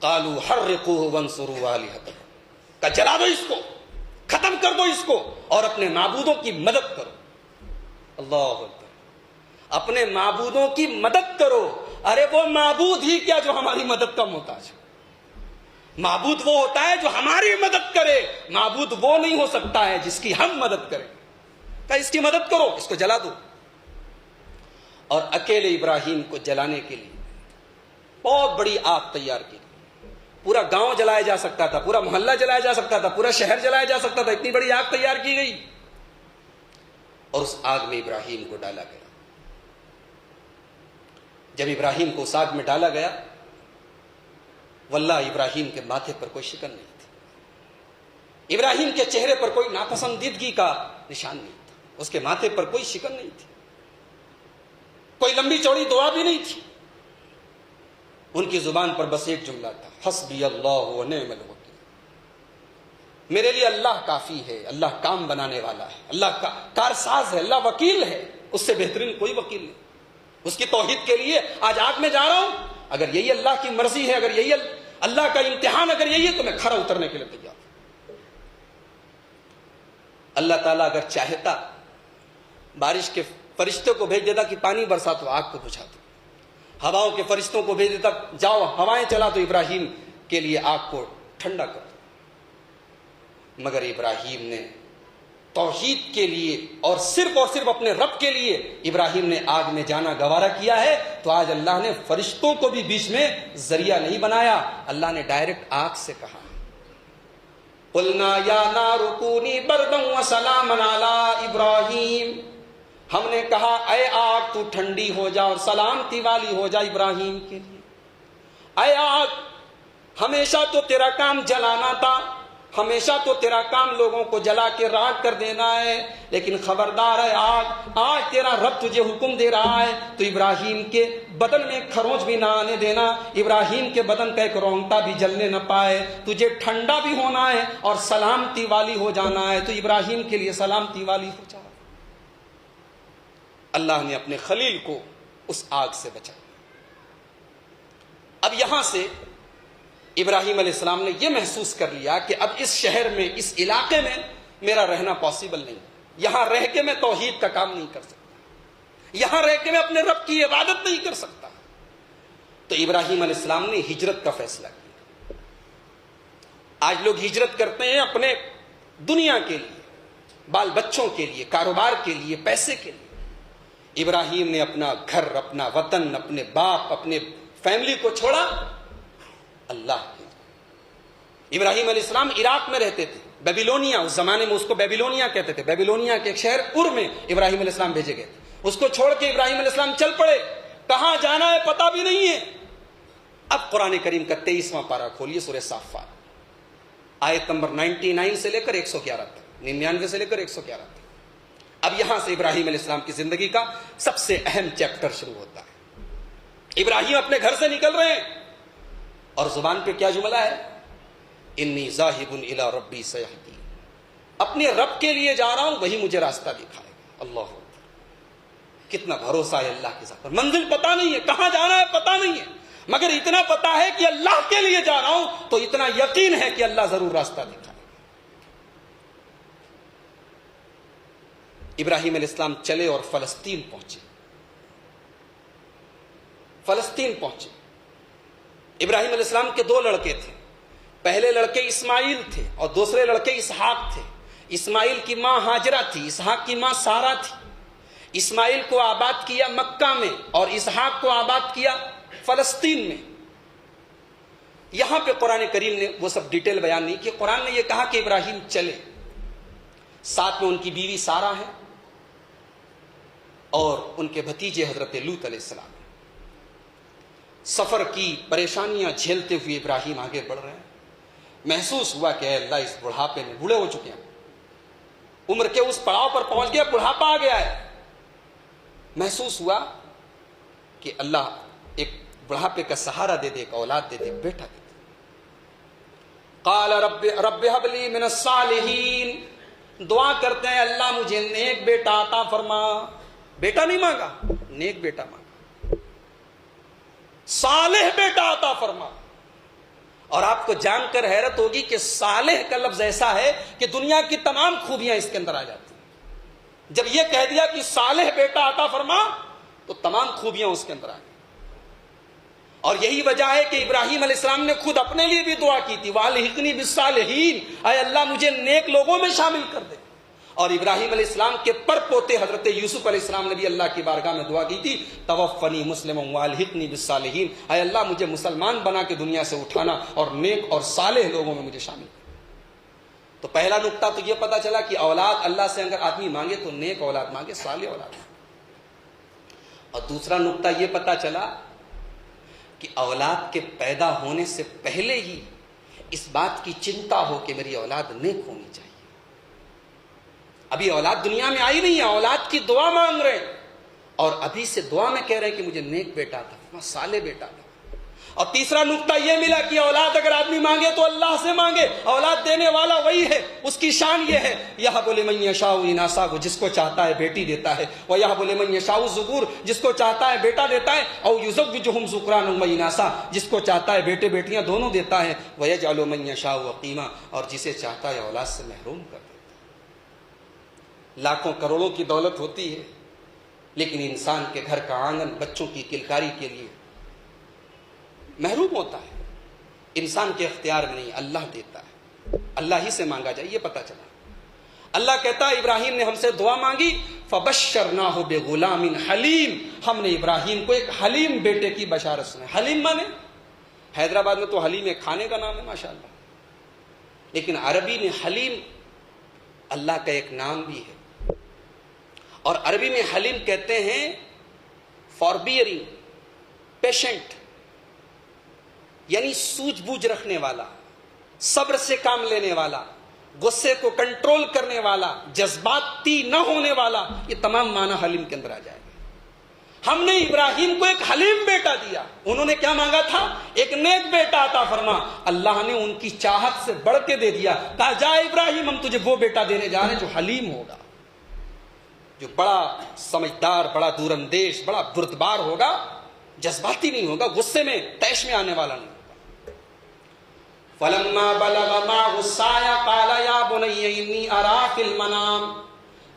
قالوا حرقوه وانصروا آلهتكم، کہ جلا دو اس کو، ختم کر دو اس کو، اور اپنے معبودوں کی مدد کرو. اللہ اکبر، اپنے معبودوں کی مدد کرو. ارے وہ معبود ہی کیا جو ہماری مدد کا محتاج ہے. معبود وہ ہوتا ہے جو ہماری مدد کرے، معبود وہ نہیں ہو سکتا ہے جس کی ہم مدد کریں. کہ اس کی مدد کرو، اس کو جلا دو. اور اکیلے ابراہیم کو جلانے کے لیے بہت بڑی آگ تیار کی. پورا گاؤں جلایا جا سکتا تھا, پورا محلہ جلایا جا سکتا تھا, پورا شہر جلایا جا سکتا تھا, اتنی بڑی آگ تیار کی گئی. اور اس آگ میں ابراہیم کو ڈالا گیا. جب ابراہیم کو اس آگ میں ڈالا گیا, واللہ ابراہیم کے ماتھے پر کوئی شکن نہیں تھی, ابراہیم کے چہرے پر کوئی ناپسندیدگی کا نشان نہیں تھا, اس کے ماتھے پر کوئی شکن نہیں تھی, کوئی لمبی چوڑی دعا بھی نہیں تھی. ان کی زبان پر بس ایک جملہ تھا, حسبی اللہ و نعم الوکیل. میرے لیے اللہ کافی ہے, اللہ کام بنانے والا ہے, اللہ کا کارساز ہے, اللہ وکیل ہے, اس سے بہترین کوئی وکیل نہیں. اس کی توحید کے لیے آج آگ میں جا رہا ہوں. اگر یہی اللہ کی مرضی ہے, اگر یہی اللہ کا امتحان اگر یہی ہے, تو میں کھڑا اترنے کے لیے تیار ہوں. اللہ تعالیٰ اگر چاہتا بارش کے فرشتوں کو بھیج دیتا کہ پانی برسا تو آگ کو بجھا دو, ہواؤں کے فرشتوں کو بھیج دیتا جاؤ ہوائیں چلا تو ابراہیم کے لیے آگ کو ٹھنڈا کر دو. مگر ابراہیم نے توحید کے لیے اور صرف اپنے رب کے لیے ابراہیم نے آگ میں جانا گوارا کیا ہے. تو آج اللہ نے فرشتوں کو بھی بیچ میں ذریعہ نہیں بنایا, اللہ نے ڈائریکٹ آگ سے کہا, قلنا یا نار کونی بردا وسلاما علی ابراہیم. ہم نے کہا اے آگ تو ٹھنڈی ہو جا اور سلامتی والی ہو جا ابراہیم کے لیے. اے آگ ہمیشہ تو تیرا کام جلانا تھا, ہمیشہ تو تیرا کام لوگوں کو جلا کے راکھ کر دینا ہے, لیکن خبردار ہے آگ, آج تیرا رب تجھے حکم دے رہا ہے تو ابراہیم کے بدن میں کھروچ بھی نہ آنے دینا, ابراہیم کے بدن کا ایک رونگٹا بھی جلنے نہ پائے, تجھے ٹھنڈا بھی ہونا ہے اور سلامتی والی ہو جانا ہے. تو ابراہیم کے لیے سلامتی والی ہو جا. اللہ نے اپنے خلیل کو اس آگ سے بچایا. اب یہاں سے ابراہیم علیہ السلام نے یہ محسوس کر لیا کہ اب اس شہر میں, اس علاقے میں میرا رہنا پاسبل نہیں, یہاں رہ کے میں توحید کا کام نہیں کر سکتا, یہاں رہ کے میں اپنے رب کی عبادت نہیں کر سکتا. تو ابراہیم علیہ السلام نے ہجرت کا فیصلہ کیا. آج لوگ ہجرت کرتے ہیں اپنے دنیا کے لیے, بال بچوں کے لیے, کاروبار کے لیے, پیسے کے لیے. ابراہیم نے اپنا گھر, اپنا وطن, اپنے باپ, اپنے فیملی کو چھوڑا اللہ کے. ابراہیم علیہ السلام عراق میں رہتے تھے, بیبیلونیا, اس زمانے میں اس کو بیبیلونیا کہتے تھے, بیبیلونیا کے ایک شہر ار میں ابراہیم علیہ السلام بھیجے گئے. اس کو چھوڑ کے ابراہیم علیہ السلام چل پڑے, کہاں جانا ہے پتہ بھی نہیں ہے. اب قرآن کریم کا 23واں پارہ کھولیے, سورہ صافات, آیت نمبر 99 سے لے کر 111 تک, 99 سے لے کر 111 تک. اب یہاں سے ابراہیم علیہ السلام کی زندگی کا سب سے اہم چیپٹر شروع ہوتا ہے. ابراہیم اپنے گھر سے نکل رہے ہیں اور زبان پہ کیا جملہ ہے, انی ذاہب الی ربی سیہدین, اپنے رب کے لیے جا رہا ہوں وہی مجھے راستہ دکھائے گا. اللہ اکبر, کتنا بھروسہ ہے اللہ کے ساتھ. منزل پتہ نہیں ہے, کہاں جانا ہے پتہ نہیں ہے, مگر اتنا پتہ ہے کہ اللہ کے لیے جا رہا ہوں, تو اتنا یقین ہے کہ اللہ ضرور راستہ دکھائے گا. ابراہیم علیہ السلام چلے اور فلسطین پہنچے. فلسطین پہنچے. ابراہیم علیہ السلام کے 2 لڑکے تھے. پہلے لڑکے اسماعیل تھے اور دوسرے لڑکے اسحاق تھے. اسماعیل کی ماں ہاجرہ تھی, اسحاق کی ماں سارہ تھی. اسماعیل کو آباد کیا مکہ میں اور اسحاق کو آباد کیا فلسطین میں. یہاں پہ قرآن کریم نے وہ سب ڈیٹیل بیان نہیں کی. قرآن نے یہ کہا کہ ابراہیم چلے, ساتھ میں ان کی بیوی سارہ ہے اور ان کے بھتیجے حضرت لوط علیہ السلام. سفر کی پریشانیاں جھیلتے ہوئے ابراہیم آگے بڑھ رہے ہیں. محسوس ہوا کہ اے اللہ, اس بڑھاپے میں بوڑھے ہو چکے ہیں, عمر کے اس پڑاؤ پر پہنچ گیا, بڑھاپا آ گیا ہے. محسوس ہوا کہ اللہ ایک بڑھاپے کا سہارا دے دے, ایک اولاد دے دے, بیٹا دے دے. قال رب هب لي من الصالحین, دعا کرتے ہیں اللہ مجھے نیک بیٹا عطا فرما. بیٹا نہیں مانگا, نیک بیٹا مانگا, صالح بیٹا عطا فرما. اور آپ کو جان کر حیرت ہوگی کہ صالح کا لفظ ایسا ہے کہ دنیا کی تمام خوبیاں اس کے اندر آ جاتی ہیں. جب یہ کہہ دیا کہ صالح بیٹا عطا فرما تو تمام خوبیاں اس کے اندر آ گئی. اور یہی وجہ ہے کہ ابراہیم علیہ السلام نے خود اپنے لیے بھی دعا کی تھی, وَأَلْحِقْنِي بِالصَّالِحِينَ, اے اللہ مجھے نیک لوگوں میں شامل کر دے. اور ابراہیم علیہ السلام کے پر پوتے حضرت یوسف علیہ السلام نے بھی اللہ کی بارگاہ میں دعا کی تھی، توفنی مسلما والحقنی بالصالحین، اے اللہ مجھے مسلمان بنا کے دنیا سے اٹھانا اور نیک اور صالح لوگوں میں مجھے شامل کرنا۔ تو پہلا نقطہ تو یہ پتا چلا کہ اولاد اللہ سے اگر آدمی مانگے تو نیک اولاد مانگے، صالح اولاد مانگے۔ اور دوسرا نقطہ یہ پتا چلا کہ اولاد کے پیدا ہونے سے پہلے ہی اس بات کی چنتا ہو کہ میری اولاد نیک ہونی چاہیے۔ ابھی اولاد دنیا میں آئی نہیں ہے، اولاد کی دعا مانگ رہے ہیں، اور ابھی سے دعا میں کہہ رہے ہیں کہ مجھے نیک بیٹا تھا، صالح بیٹا تھا۔ اور تیسرا نقطہ یہ ملا کہ اولاد اگر آدمی مانگے تو اللہ سے مانگے، اولاد دینے والا وہی ہے، اس کی شان یہ ہے، یہب لمن یشاء اناثا، وہ جس کو چاہتا ہے بیٹی دیتا ہے، ویہب لمن یشاء الذکور، جس کو چاہتا ہے بیٹا دیتا ہے، او یزوجہم ذکرانا واناثا، جس کو چاہتا ہے بیٹے بیٹیاں دونوں دیتا ہے، ویجعل من یشاء عقیما، اور جسے چاہتا ہے اولاد سے محروم کر دیتا ہے۔ لاکھوں کروڑوں کی دولت ہوتی ہے، لیکن انسان کے گھر کا آنگن بچوں کی کلکاری کے لیے محروم ہوتا ہے۔ انسان کے اختیار میں نہیں، اللہ دیتا ہے، اللہ ہی سے مانگا جائے، یہ پتا چلا۔ اللہ کہتا ہے ابراہیم نے ہم سے دعا مانگی، فبشرناہ بغلام حلیم، ہم نے ابراہیم کو ایک حلیم بیٹے کی بشارت سنائی۔ حلیم مانے حیدرآباد میں تو حلیم ایک کھانے کا نام ہے ماشاءاللہ، لیکن عربی میں حلیم اللہ کا ایک نام بھی ہے، اور عربی میں حلیم کہتے ہیں فاربیئرنگ، پیشنٹ، یعنی سوجھ بوجھ رکھنے والا، صبر سے کام لینے والا، غصے کو کنٹرول کرنے والا، جذباتی نہ ہونے والا، یہ تمام معنی حلیم کے اندر آ جائے گا۔ ہم نے ابراہیم کو ایک حلیم بیٹا دیا، انہوں نے کیا مانگا تھا؟ ایک نیک بیٹا عطا فرما، اللہ نے ان کی چاہت سے بڑھ کے دے دیا، کہا جا ابراہیم ہم تجھے وہ بیٹا دینے جا رہے ہیں جو حلیم ہوگا، جو بڑا سمجھدار، بڑا دور اندیش، بڑا بردبار ہوگا، جذباتی نہیں ہوگا، غصے میں طیش میں آنے والا نہیں ہوگا۔ فَلَمَّا بَلَغَ مَعَهُ السَّعْيَ قَالَ يَا بُنَيَّ إِنِّي أَرَىٰ فِي الْمَنَامِ،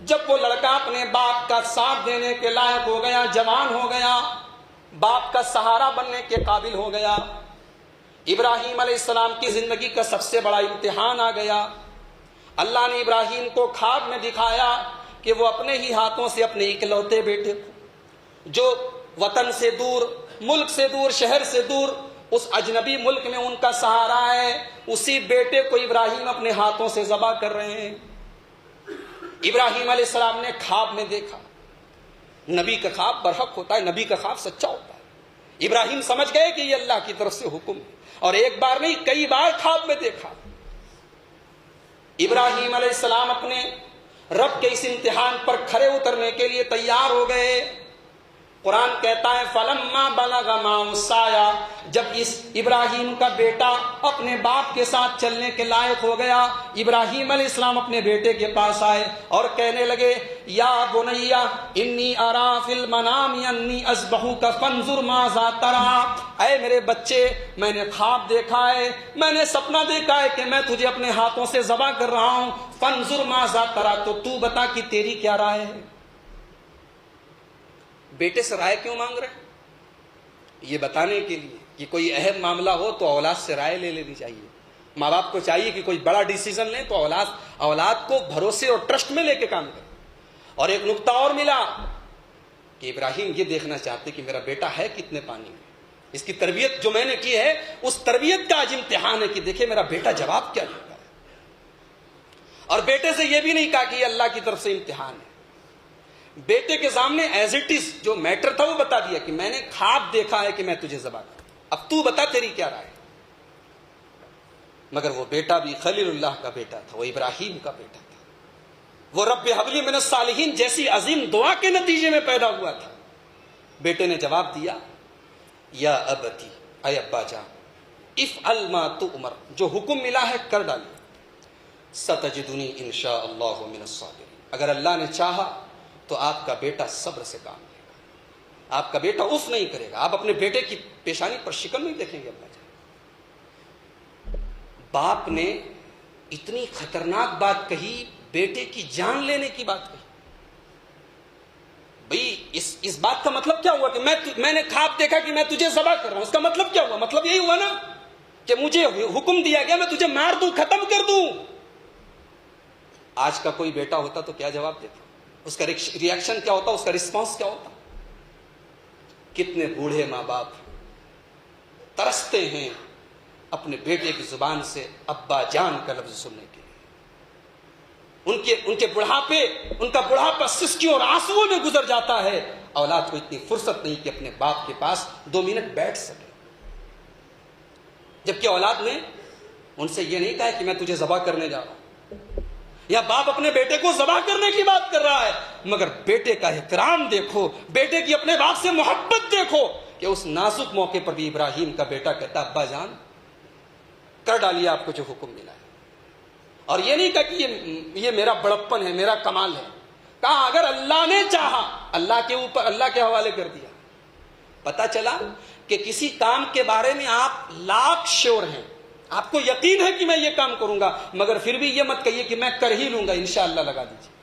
جب وہ لڑکا اپنے باپ کا ساتھ دینے کے لائق ہو گیا، جوان ہو گیا، باپ کا سہارا بننے کے قابل ہو گیا، ابراہیم علیہ السلام کی زندگی کا سب سے بڑا امتحان آ گیا۔ اللہ نے ابراہیم کو خواب میں دکھایا کہ وہ اپنے ہی ہاتھوں سے اپنے اکلوتے بیٹے کو، جو وطن سے دور، ملک سے دور، شہر سے دور، اس اجنبی ملک میں ان کا سہارا ہے، اسی بیٹے کو ابراہیم اپنے ہاتھوں سے ذبح کر رہے ہیں۔ ابراہیم علیہ السلام نے خواب میں دیکھا، نبی کا خواب برحق ہوتا ہے، نبی کا خواب سچا ہوتا ہے۔ ابراہیم سمجھ گئے کہ یہ اللہ کی طرف سے حکم ہے، اور ایک بار نہیں کئی بار خواب میں دیکھا۔ ابراہیم علیہ السلام اپنے رب کے اس امتحان پر کھرے اترنے کے لیے تیار ہو گئے۔ قرآن کہتا ہے فَلَمَّا بَلَغَ مَعَهُ السَّعْيَ، جب اس ابراہیم کا بیٹا اپنے باپ کے ساتھ چلنے کے لائق ہو گیا، ابراہیم علیہ السلام اپنے بیٹے کے پاس آئے اور کہنے لگے یا بنی انی اریٰ فی المنام انی اذبحک فانظر ماذا تری، اے میرے بچے میں نے خواب دیکھا ہے، میں نے سپنا دیکھا ہے کہ میں تجھے اپنے ہاتھوں سے ذبح کر رہا ہوں، فانظر ماذا تری، تو بتا کہ تیری کیا رائے ہے۔ بیٹے سے رائے کیوں مانگ رہے ہیں؟ یہ بتانے کے لیے کہ کوئی اہم معاملہ ہو تو اولاد سے رائے لے لینی چاہیے۔ ماں باپ کو چاہیے کہ کوئی بڑا ڈیسیزن لیں تو اولاد کو بھروسے اور ٹرسٹ میں لے کے کام کرے۔ اور ایک نقطہ اور ملا کہ ابراہیم یہ دیکھنا چاہتے کہ میرا بیٹا ہے کتنے پانی میں، اس کی تربیت جو میں نے کی ہے اس تربیت کا آج امتحان ہے کہ دیکھے میرا بیٹا جواب کیا دیتا ہے۔ اور بیٹے سے یہ بھی نہیں کہا کہ یہ اللہ کی طرف سے امتحان ہے، بیٹے کے سامنے ایز اٹ از جو میٹر تھا وہ بتا دیا کہ میں نے خواب دیکھا ہے کہ میں تجھے ذبح کروں، اب تو بتا تیری کیا رائے۔ مگر وہ بیٹا بھی خلیل اللہ کا بیٹا تھا، وہ ابراہیم کا بیٹا تھا، وہ رب حب لی من الصالحین جیسی عظیم دعا کے نتیجے میں پیدا ہوا تھا۔ بیٹے نے جواب دیا یا ابتی، اے ابا جان، افعل ما تؤمر، جو حکم ملا ہے کر ڈالیے، ستجدنی انشاء اللہ من الصابرین، اگر اللہ نے چاہا تو آپ کا بیٹا صبر سے کام لے گا، آپ کا بیٹا اف نہیں کرے گا، آپ اپنے بیٹے کی پیشانی پر شکن نہیں دیکھیں گے۔ اللہ جائے باپ نے اتنی خطرناک بات کہی، بیٹے کی جان لینے کی بات کہی۔ بھئی اس بات کا مطلب کیا ہوا کہ میں نے خواب دیکھا کہ میں تجھے ذبح کر رہا ہوں، اس کا مطلب کیا ہوا؟ مطلب یہی ہوا نا کہ مجھے حکم دیا گیا میں تجھے مار دوں، ختم کر دوں۔ آج کا کوئی بیٹا ہوتا تو کیا جواب دیتا؟ اس کا ریئیکشن کیا ہوتا؟ اس کا رسپانس کیا ہوتا؟ کتنے بوڑھے ماں باپ ترستے ہیں اپنے بیٹے کی زبان سے ابا جان کا لفظ سننے کے لیے. ان کے بڑھاپے، ان کا بڑھاپا سسکیوں اور آنسوؤں میں گزر جاتا ہے. اولاد کو اتنی فرصت نہیں کہ اپنے باپ کے پاس 2 منٹ بیٹھ سکے. جبکہ اولاد نے ان سے یہ نہیں کہا کہ میں تجھے ذبح کرنے جا رہا ہوں، یا باپ اپنے بیٹے کو ذبح کرنے کی بات کر رہا ہے، مگر بیٹے کا احترام دیکھو، بیٹے کی اپنے باپ سے محبت دیکھو کہ اس نازک موقع پر بھی ابراہیم کا بیٹا کہتا ابا جان کر ڈالیے آپ کو جو حکم ملا ہے. اور یہ نہیں کہا کہ یہ میرا بڑپن ہے، میرا کمال ہے. کہا اگر اللہ نے چاہا، اللہ کے اوپر، اللہ کے حوالے کر دیا. پتا چلا کہ کسی کام کے بارے میں آپ لاکھ شیور ہیں، آپ کو یقین ہے کہ میں یہ کام کروں گا، مگر پھر بھی یہ مت کہیے کہ میں کر ہی لوں گا، انشاءاللہ لگا دیجیے.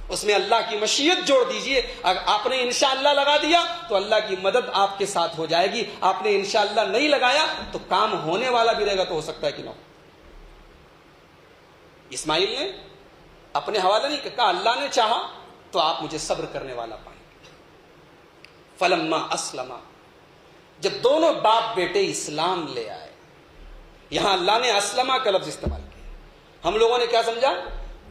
اس میں اللہ کی مشیت جوڑ دیجیے. اگر آپ نے انشاءاللہ لگا دیا تو اللہ کی مدد آپ کے ساتھ ہو جائے گی. آپ نے انشاءاللہ نہیں لگایا تو کام ہونے والا بھی رہے گا تو ہو سکتا ہے کہ نہ ہو. اسماعیل نے اپنے حوالے نہیں کہا، اللہ نے چاہا تو آپ مجھے صبر کرنے والا پائیں گے. فلما اسلما، جب دونوں باپ بیٹے اسلام لے آئے. یہاں اللہ نے اسلمہ کا لفظ استعمال کیا. ہم لوگوں نے کیا سمجھا؟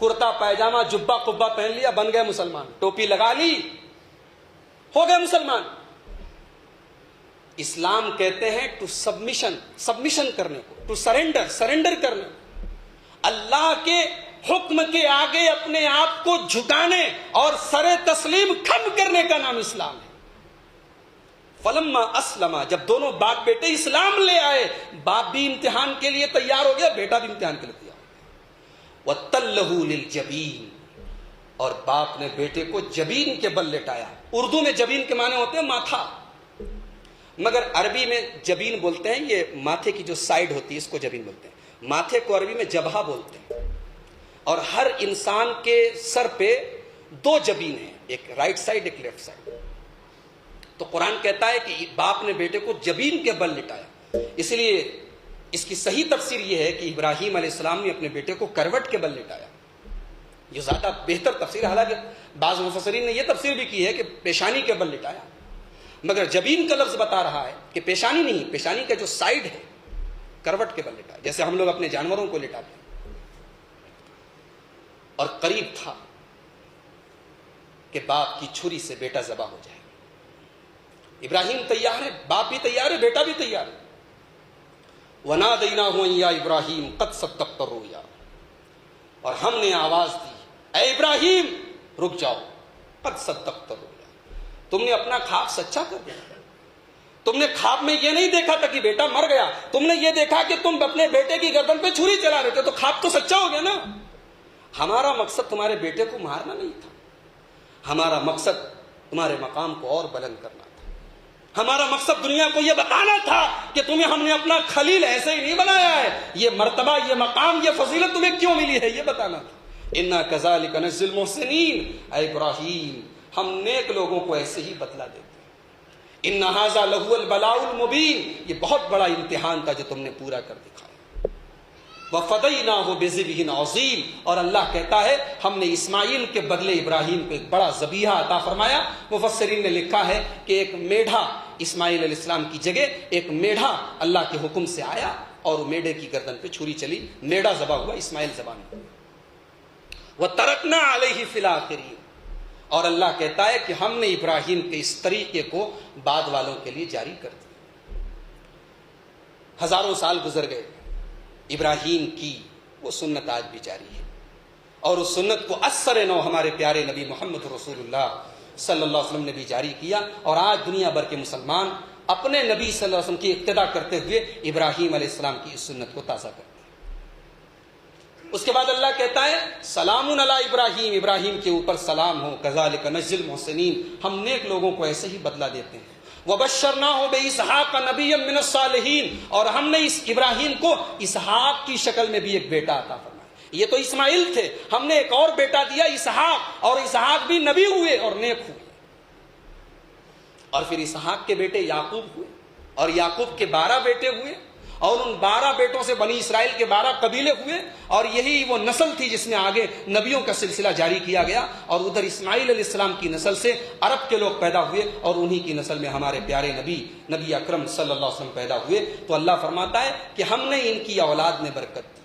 کرتا پائجامہ جبہ قبہ پہن لیا بن گئے مسلمان، ٹوپی لگا لی ہو گئے مسلمان. اسلام کہتے ہیں ٹو سبمیشن کرنے کو، ٹو سرنڈر کرنے، اللہ کے حکم کے آگے اپنے آپ کو جھکانے اور سر تسلیم کھم کرنے کا نام اسلام ہے. فلما اسلما، جب دونوں باپ بیٹے اسلام لے آئے، باپ بھی امتحان کے لیے تیار ہو گیا، بیٹا بھی امتحان کے لیے تیار ہو گیا. وَتَلَّهُ لِلْجَبِينِ، اور باپ نے بیٹے کو جبین کے بل لٹایا. اردو میں جبین کے معنی ہوتے ہیں ماتھا، مگر عربی میں جبین بولتے ہیں، یہ ماتھے کی جو سائیڈ ہوتی ہے اس کو جبین بولتے ہیں. ماتھے کو عربی میں جبہہ بولتے ہیں. اور ہر انسان کے سر پہ 2 جبین ہیں، ایک رائٹ سائیڈ ایک لیفٹ سائیڈ. تو قرآن کہتا ہے کہ باپ نے بیٹے کو جبین کے بل لٹایا. اس لیے اس کی صحیح تفسیر یہ ہے کہ ابراہیم علیہ السلام نے اپنے بیٹے کو کروٹ کے بل لٹایا. یہ زیادہ بہتر تفسیر، حالانکہ بعض مفسرین نے یہ تفسیر بھی کی ہے کہ پیشانی کے بل لٹایا، مگر جبین کا لفظ بتا رہا ہے کہ پیشانی نہیں، پیشانی کا جو سائیڈ ہے کروٹ کے بل لٹایا، جیسے ہم لوگ اپنے جانوروں کو لٹاتے ہیں. اور قریب تھا کہ باپ کی چھری سے بیٹا ذبح ہو جائے. ابراہیم تیار ہے، باپ بھی تیار ہے، بیٹا بھی تیار ہے. وَنَادَيْنَاهُ أَن يَا إِبْرَاهِيمُ قَدْ صَدَّقْتَ الرُّؤْيَا، اور ہم نے آواز دی، اے ابراہیم رک جاؤ، قد صدقت الرؤیا، تم نے اپنا خواب سچا کر دیا. تم نے خواب میں یہ نہیں دیکھا تھا کہ بیٹا مر گیا، تم نے یہ دیکھا کہ تم اپنے بیٹے کی گردن پہ چھری چلا رہے تھے، تو خواب تو سچا ہو گیا نا. ہمارا مقصد تمہارے بیٹے کو مارنا نہیں تھا، ہمارا مقصد تمہارے مقام کو اور بلند کرنا تھا. ہمارا مقصد دنیا کو یہ بتانا تھا کہ تمہیں ہم نے اپنا خلیل ایسے ہی نہیں بنایا ہے، یہ مرتبہ، یہ مقام، یہ فضیلت تمہیں کیوں ملی ہے یہ بتانا تھا. اِنَّا كَذَلِكَ نَجْزِي الْمُحْسِنِينَ، اے ابراہیم ہم نیک لوگوں کو ایسے ہی بدلہ دیتے ہیں. اِنَّ هَذَا لَهُوَ الْبَلَاءُ الْمُبِينُ، یہ بہت بڑا امتحان تھا جو تم نے پورا کر دکھایا. وَفَدَيْنَاهُ بِذِبْحٍ عَظِيمٍ، اور اللہ کہتا ہے ہم نے اسماعیل کے بدلے ابراہیم کو ایک بڑا ذبیحہ عطا فرمایا. مفسرین نے لکھا ہے کہ ایک میڑھا اسماعیل علیہ السلام کی جگہ ایک میڑھا اللہ کے حکم سے آیا اور میڑھے کی گردن پہ چھری چلی، میڑھا ذبح ہوا، اسماعیل ذبح ہوا. وَتَرَكْنَا عَلَيْهِ فِي الْآخِرِينَ، اور اللہ کہتا ہے کہ ہم نے ابراہیم کے اس طریقے کو بعد والوں کے لیے جاری کر دیا. ہزاروں سال گزر گئے، ابراہیم کی وہ سنت آج بھی جاری ہے، اور اس سنت کو اثر نو ہمارے پیارے نبی محمد رسول اللہ صلی اللہ علیہ وسلم نے بھی جاری کیا. اور آج دنیا بھر کے مسلمان اپنے نبی صلی اللہ علیہ وسلم کی اقتدا کرتے ہوئے ابراہیم علیہ السلام کی اس سنت کو تازہ کرتے ہیں. اس کے بعد اللہ کہتا ہے سلام علی ابراہیم، ابراہیم کے اوپر سلام ہو، کذالک نجزی المحسنین، ہم نیک لوگوں کو ایسے ہی بدلہ دیتے ہیں. وبشرناہ باسحاق نبیا من الصالحین، اور ہم نے اس ابراہیم کو اسحاق کی شکل میں بھی ایک بیٹا عطا فرمایا. یہ تو اسماعیل تھے، ہم نے ایک اور بیٹا دیا اسحاق، اور اسحاق بھی نبی ہوئے اور نیک ہوئے. اور پھر اسحاق کے بیٹے یعقوب ہوئے، اور یعقوب کے 12 بیٹے ہوئے، اور ان 12 بیٹوں سے بنی اسرائیل کے 12 قبیلے ہوئے، اور یہی وہ نسل تھی جس میں آگے نبیوں کا سلسلہ جاری کیا گیا، اور ادھر اسماعیل علیہ السلام کی نسل سے عرب کے لوگ پیدا ہوئے، اور انہی کی نسل میں ہمارے پیارے نبی اکرم صلی اللہ علیہ وسلم پیدا ہوئے۔ تو اللہ فرماتا ہے کہ ہم نے ان کی اولاد میں برکت دی،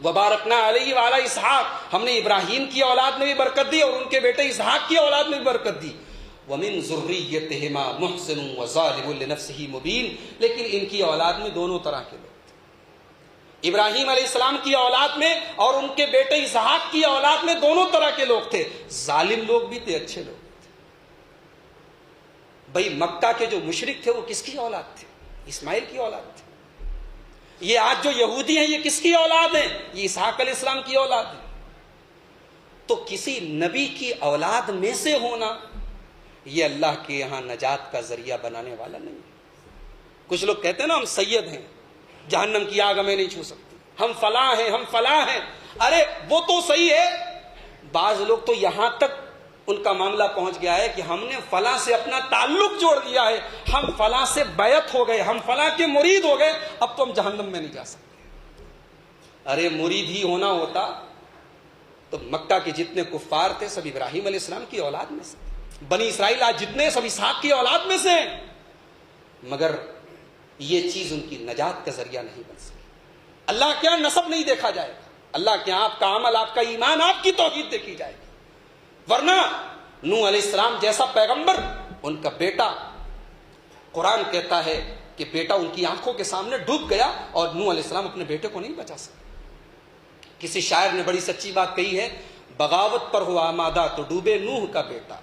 وبارکنا علیہ وعلی اسحاق، ہم نے ابراہیم کی اولاد میں بھی برکت دی اور ان کے بیٹے اسحاق کی اولاد میں بھی برکت دی، وَمِن ذُرِّيَّتِهِمَا مُحْسِنٌ وَظَالِمٌ لِنَفْسِهِ مُبِينٌ، لیکن ان کی اولاد میں دونوں طرح کے لوگ تھے۔ ابراہیم علیہ السلام کی اولاد میں اور ان کے بیٹے اسحاق کی اولاد میں دونوں طرح کے لوگ تھے، ظالم لوگ بھی تھے، اچھے لوگ تھے۔ بھئی مکہ کے جو مشرک تھے وہ کس کی اولاد تھے؟ اسماعیل کی اولاد تھے۔ یہ آج جو یہودی ہیں یہ کس کی اولاد ہیں؟ یہ اسحاق علیہ السلام کی اولاد ہے۔ تو کسی نبی کی اولاد میں سے ہونا یہ اللہ کے یہاں نجات کا ذریعہ بنانے والا نہیں ہے۔ کچھ لوگ کہتے ہیں نا ہم سید ہیں، جہنم کی آگ ہمیں نہیں چھو سکتی، ہم فلاں ہیں، ہم فلاں ہیں۔ ارے وہ تو صحیح ہے، بعض لوگ تو یہاں تک ان کا معاملہ پہنچ گیا ہے کہ ہم نے فلاں سے اپنا تعلق جوڑ دیا ہے، ہم فلاں سے بیعت ہو گئے، ہم فلاں کے مرید ہو گئے، اب تو ہم جہنم میں نہیں جا سکتے۔ ارے مرید ہی ہونا ہوتا تو مکہ کے جتنے کفار تھے سب ابراہیم علیہ السلام کی اولاد میں سے، بنی اسرائیل آج جتنے سب اسحاق کی اولاد میں سے ہیں، مگر یہ چیز ان کی نجات کا ذریعہ نہیں بن سکی۔ اللہ کے یہاں نسب نہیں دیکھا جائے گا، اللہ کے یہاں آپ کا عمل، آپ کا ایمان، آپ کی توحید دیکھی جائے گی۔ ورنہ نوح علیہ السلام جیسا پیغمبر، ان کا بیٹا، قرآن کہتا ہے کہ بیٹا ان کی آنکھوں کے سامنے ڈوب گیا اور نوح علیہ السلام اپنے بیٹے کو نہیں بچا سکے۔ کسی شاعر نے بڑی سچی بات کہی ہے، بغاوت پر ہو آمادہ تو ڈوبے نوح کا بیٹا،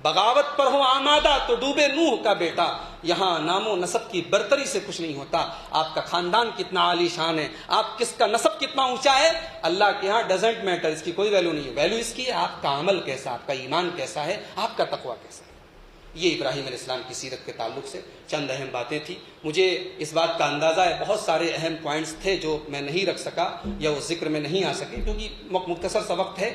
بغاوت پر ہو آمادہ تو ڈوبے نوح کا بیٹا، یہاں نام و نسب کی برتری سے کچھ نہیں ہوتا، آپ کا خاندان کتنا عالی شان ہے، آپ کس کا نسب کتنا اونچا ہے، اللہ کے ہاں ڈزنٹ میٹر، اس کی کوئی ویلیو نہیں ہے۔ ویلیو اس کی ہے آپ کا عمل کیسا، آپ کا ایمان کیسا ہے، آپ کا تقوی کیسا ہے۔ یہ ابراہیم علیہ السلام کی سیرت کے تعلق سے چند اہم باتیں تھیں۔ مجھے اس بات کا اندازہ ہے بہت سارے اہم پوائنٹس تھے جو میں نہیں رکھ سکا یا وہ ذکر میں نہیں آ سکے کیونکہ مختصر سا وقت ہے۔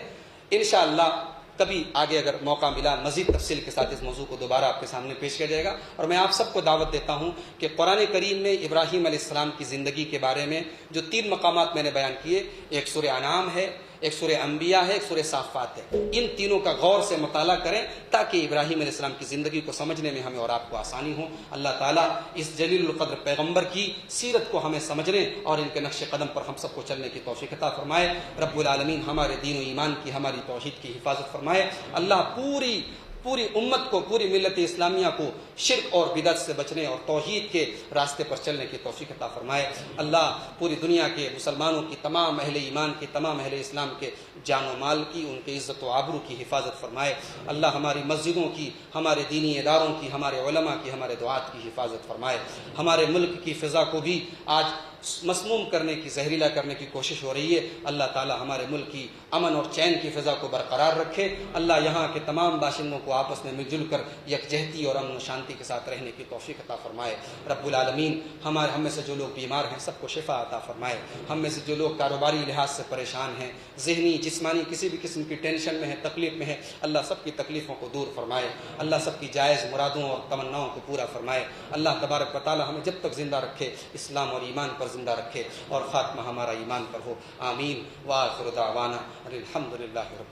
انشاءاللہ کبھی آگے اگر موقع ملا مزید تفصیل کے ساتھ اس موضوع کو دوبارہ آپ کے سامنے پیش کیا جائے گا، اور میں آپ سب کو دعوت دیتا ہوں کہ قرآن کریم میں ابراہیم علیہ السلام کی زندگی کے بارے میں جو 3 مقامات میں نے بیان کیے، ایک سورہ انعام ہے، ایک سورہ انبیاء ہے، ایک سورہ صافات ہے، ان تینوں کا غور سے مطالعہ کریں تاکہ ابراہیم علیہ السلام کی زندگی کو سمجھنے میں ہمیں اور آپ کو آسانی ہو۔ اللہ تعالیٰ اس جلیل القدر پیغمبر کی سیرت کو ہمیں سمجھنے اور ان کے نقش قدم پر ہم سب کو چلنے کی توفیق عطا فرمائے۔ رب العالمین ہمارے دین و ایمان کی، ہماری توحید کی حفاظت فرمائے۔ اللہ پوری امت کو، پوری ملت اسلامیہ کو شرک اور بدعت سے بچنے اور توحید کے راستے پر چلنے کی توفیق عطا فرمائے۔ اللہ پوری دنیا کے مسلمانوں کی، تمام اہل ایمان کی، تمام اہل اسلام کے جان و مال کی، ان کے عزت و آبرو کی حفاظت فرمائے۔ اللہ ہماری مسجدوں کی، ہمارے دینی اداروں کی، ہمارے علماء کی، ہمارے دعات کی حفاظت فرمائے۔ ہمارے ملک کی فضا کو بھی آج مسموم کرنے کی، زہریلا کرنے کی کوشش ہو رہی ہے، اللہ تعالی ہمارے ملک کی امن اور چین کی فضا کو برقرار رکھے۔ اللہ یہاں کے تمام باشندوں کو آپس میں مل جل کر یکجہتی اور امن و شانتی کے ساتھ رہنے کی توفیق عطا فرمائے۔ رب العالمین ہم میں سے جو لوگ بیمار ہیں سب کو شفا عطا فرمائے۔ ہم میں سے جو لوگ کاروباری لحاظ سے پریشان ہیں، ذہنی، جسمانی، کسی بھی قسم کی ٹینشن میں ہیں، تکلیف میں ہیں، اللہ سب کی تکلیفوں کو دور فرمائے۔ اللہ سب کی جائز مرادوں اور تمناؤں کو پورا فرمائے۔ اللہ تبارک و تعالی ہمیں جب تک زندہ رکھے اسلام اور ایمان پر زندہ رکھے اور خاتمہ ہمارا ایمان پر ہو۔ آمین۔ وآخر دعوانا الحمدللہ رب